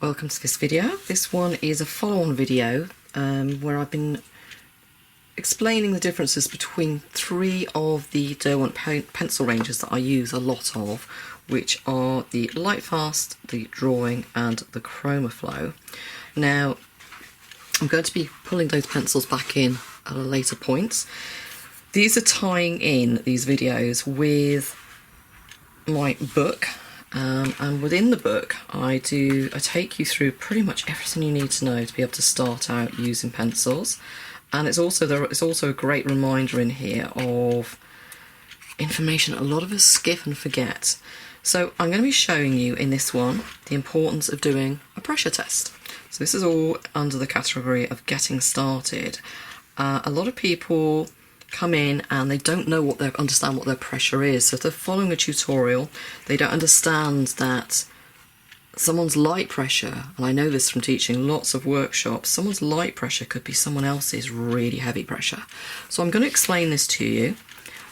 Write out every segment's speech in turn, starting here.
Welcome to this video. This one is a follow-on video where I've been explaining the differences between three of the Derwent pencil ranges that I use a lot of, which are the Lightfast, the Drawing and the Chromaflow. Now I'm going to be pulling those pencils back in at a later point. These are tying in these videos with my book. And within the book I take you through pretty much everything you need to know to be able to start out using pencils, and it's also a great reminder in here of information a lot of us skip and forget. So I'm going to be showing you in this one the importance of doing a pressure test. So this is all under the category of getting started. A lot of people come in and they don't understand what their pressure is. So if they're following a tutorial, they don't understand that someone's light pressure, and I know this from teaching lots of workshops, someone's light pressure could be someone else's really heavy pressure. So I'm going to explain this to you,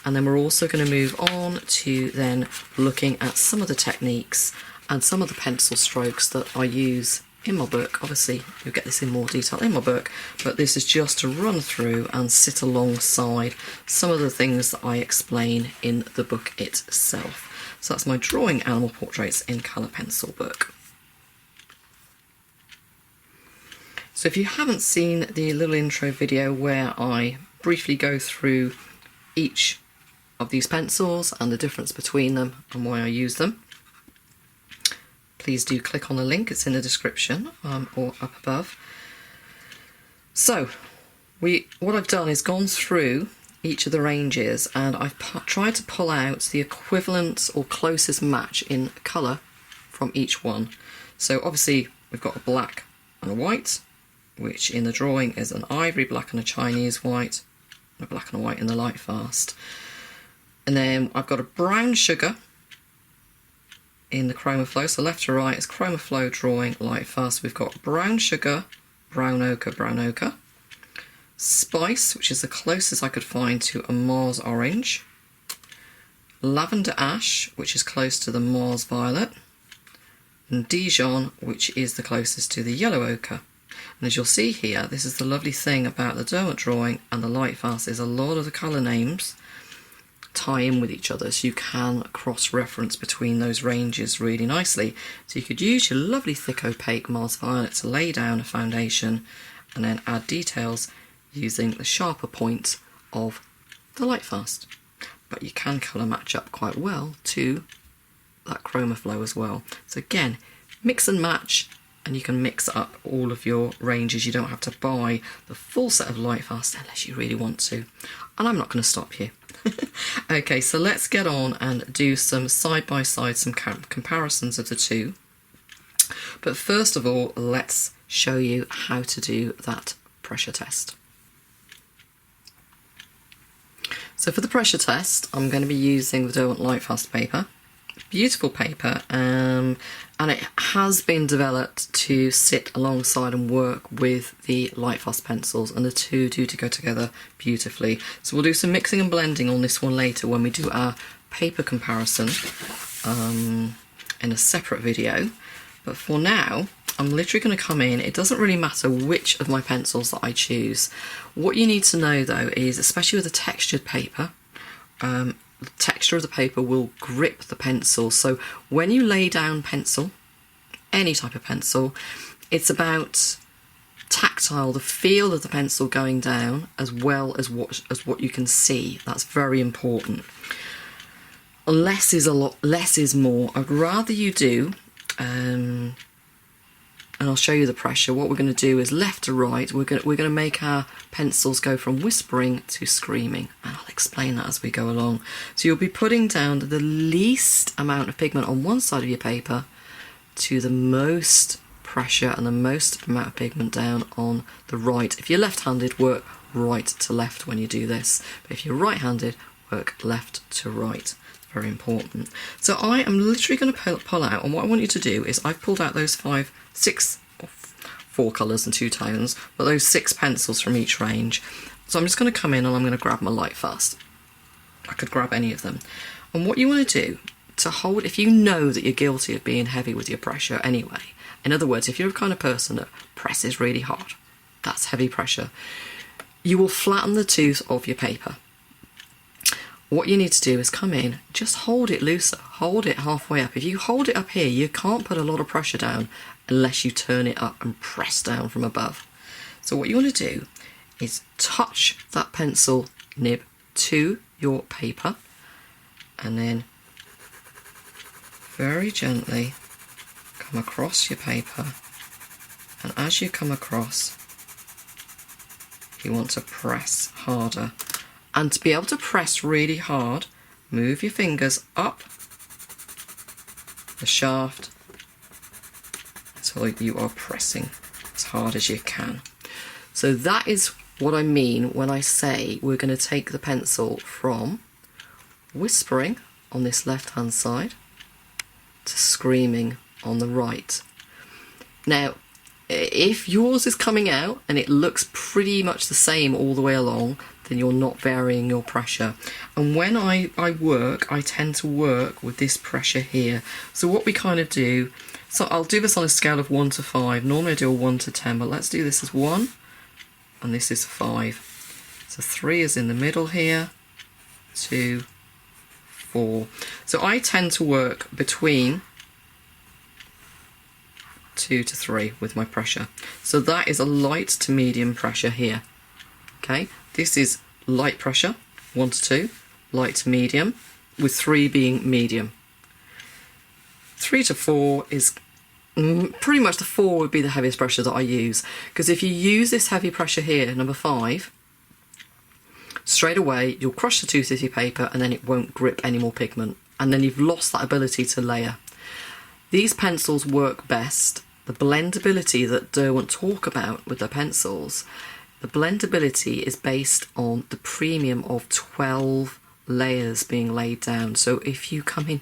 and then we're also going to move on to then looking at some of the techniques and some of the pencil strokes that I use in my book. Obviously you'll get this in more detail in my book, but this is just to run through and sit alongside some of the things that I explain in the book itself. So that's my Drawing Animal Portraits in Colour pencil book. So if you haven't seen the little intro video where I briefly go through each of these pencils and the difference between them and why I use them, please do click on the link, it's in the description or up above. So what I've done is gone through each of the ranges, and I've tried to pull out the equivalent or closest match in colour from each one. So obviously we've got a black and a white, which in the Drawing is an ivory black and a Chinese white, and a black and a white in the Lightfast. And then I've got a brown sugar in the Chromaflow, so left to right is Chromaflow, Drawing, Lightfast. We've got brown sugar, brown ochre, spice, which is the closest I could find to a Mars orange, lavender ash, which is close to the Mars violet, and Dijon, which is the closest to the yellow ochre. And as you'll see here, this is the lovely thing about the Derwent Drawing and the Lightfast, is a lot of the colour names tie in with each other, so you can cross-reference between those ranges really nicely. So you could use your lovely thick opaque Mars Violet to lay down a foundation and then add details using the sharper point of the Lightfast. But you can colour match up quite well to that Chromaflow as well. So again, mix and match, and you can mix up all of your ranges. You don't have to buy the full set of Lightfast unless you really want to. And I'm not going to stop you. Okay, so let's get on and do some side-by-side, some comparisons of the two. But first of all, let's show you how to do that pressure test. So for the pressure test, I'm going to be using the Derwent Lightfast paper. Beautiful paper, and it has been developed to sit alongside and work with the Lightfast pencils, and the two do go together beautifully. So we'll do some mixing and blending on this one later when we do our paper comparison in a separate video. But for now, I'm literally going to come in. It doesn't really matter which of my pencils that I choose. What you need to know though is, especially with a textured paper, the texture of the paper will grip the pencil. So when you lay down pencil, any type of pencil, it's about tactile, the feel of the pencil going down, as well as what you can see. That's very important. Less is a lot, less is more. I'd rather you do, and I'll show you the pressure. What we're going to do is left to right. We're going to make our pencils go from whispering to screaming, and I'll explain that as we go along. So you'll be putting down the least amount of pigment on one side of your paper to the most pressure and the most amount of pigment down on the right. If you're left-handed, work right to left when you do this. But if you're right-handed, work left to right. Very important. So I am literally going to pull out, and what I want you to do is I've pulled out those four colours and two tones, but those 6 pencils from each range. So I'm just going to come in and I'm going to grab my Lightfast. I could grab any of them. And what you want to do to hold, if you know that you're guilty of being heavy with your pressure anyway, In other words, if you're the kind of person that presses really hard, that's heavy pressure, you will flatten the tooth of your paper. What you need to do is come in, just hold it looser, hold it halfway up. If you hold it up here, you can't put a lot of pressure down unless you turn it up and press down from above. So what you want to do is touch that pencil nib to your paper and then very gently come across your paper, and as you come across you want to press harder, and to be able to press really hard, move your fingers up the shaft until you are pressing as hard as you can. So that is what I mean when I say we're going to take the pencil from whispering on this left hand side to screaming on the right. Now, if yours is coming out and it looks pretty much the same all the way along, then you're not varying your pressure. And when I work, I tend to work with this pressure here. So what we kind of do, so I'll do this on a scale of 1 to 5. Normally I do a 1 to 10, but let's do this as 1 and this is 5. So 3 is in the middle here, 2, 4. So I tend to work between 2 to 3 with my pressure. So that is a light to medium pressure here. Okay, this is light pressure, 1 to 2, light to medium, with 3 being medium. 3 to 4 is pretty much, the 4 would be the heaviest pressure that I use, because if you use this heavy pressure here, number 5, straight away you'll crush the tooth of your paper and then it won't grip any more pigment, and then you've lost that ability to layer. These pencils work best, the blendability that Derwent talk about with their pencils, the blendability is based on the premium of 12 layers being laid down. So if you come in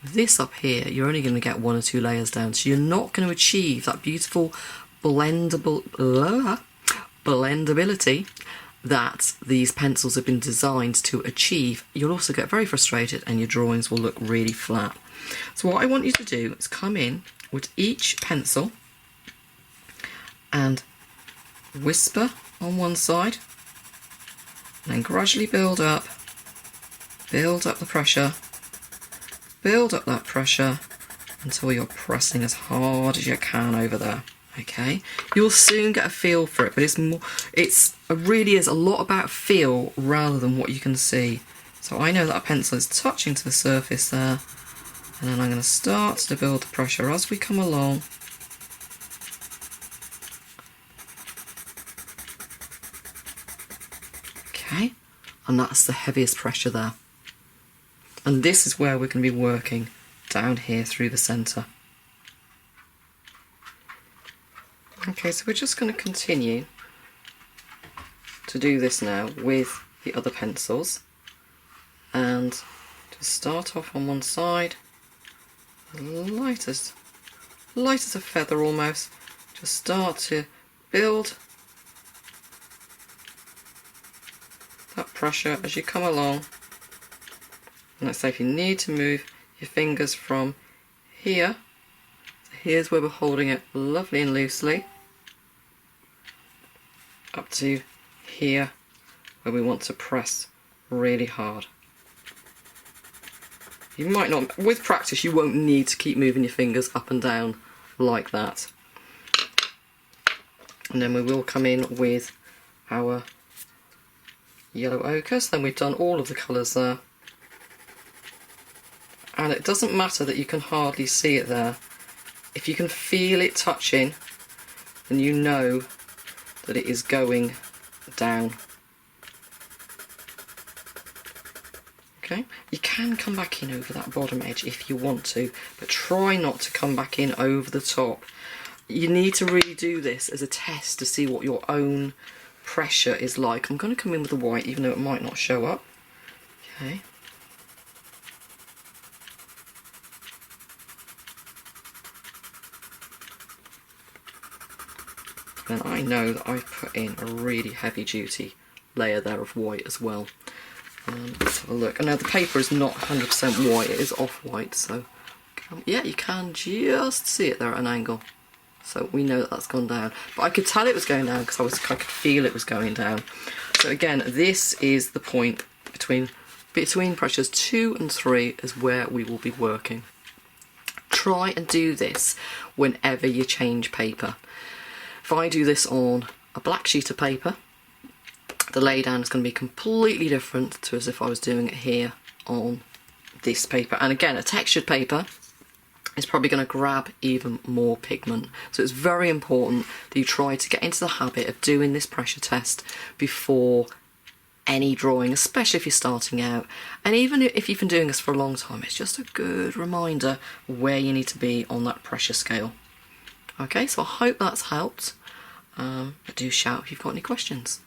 with this up here, you're only going to get 1 or 2 layers down. So you're not going to achieve that beautiful blendability that these pencils have been designed to achieve. You'll also get very frustrated and your drawings will look really flat. So what I want you to do is come in with each pencil and whisper on one side, and then gradually build up the pressure, build up that pressure until you're pressing as hard as you can over there. Okay, you'll soon get a feel for it, but it really is a lot about feel rather than what you can see. So I know that our pencil is touching to the surface there, and then I'm going to start to build the pressure as we come along. Okay, and that's the heaviest pressure there. And this is where we're going to be working down here through the centre. Okay, so we're just going to continue to do this now with the other pencils, and just start off on one side, light as a feather almost. Just start to build that pressure as you come along. And let's say if you need to move your fingers from here, so here's where we're holding it lovely and loosely, up to here where we want to press really hard. You might not, with practice you won't need to keep moving your fingers up and down like that. And then we will come in with our yellow ochre. So then we've done all of the colours there. And it doesn't matter that you can hardly see it there. If you can feel it touching, then you know that it is going down. Okay, you can come back in over that bottom edge if you want to, but try not to come back in over the top. You need to really do this as a test to see what your own pressure is like. I'm going to come in with the white even though it might not show up. Okay. And I know that I've put in a really heavy duty layer there of white as well. Let's have a look. And now the paper is not 100% white, it is off-white, so yeah, you can just see it there at an angle. So we know that that's gone down. But I could tell it was going down because I could feel it was going down. So again, this is the point between pressures 2 and 3 is where we will be working. Try and do this whenever you change paper. If I do this on a black sheet of paper, the laydown is going to be completely different to as if I was doing it here on this paper. And again, a textured paper is probably going to grab even more pigment. So it's very important that you try to get into the habit of doing this pressure test before any drawing, especially if you're starting out. And even if you've been doing this for a long time, it's just a good reminder where you need to be on that pressure scale. Okay, so I hope that's helped. But do shout if you've got any questions.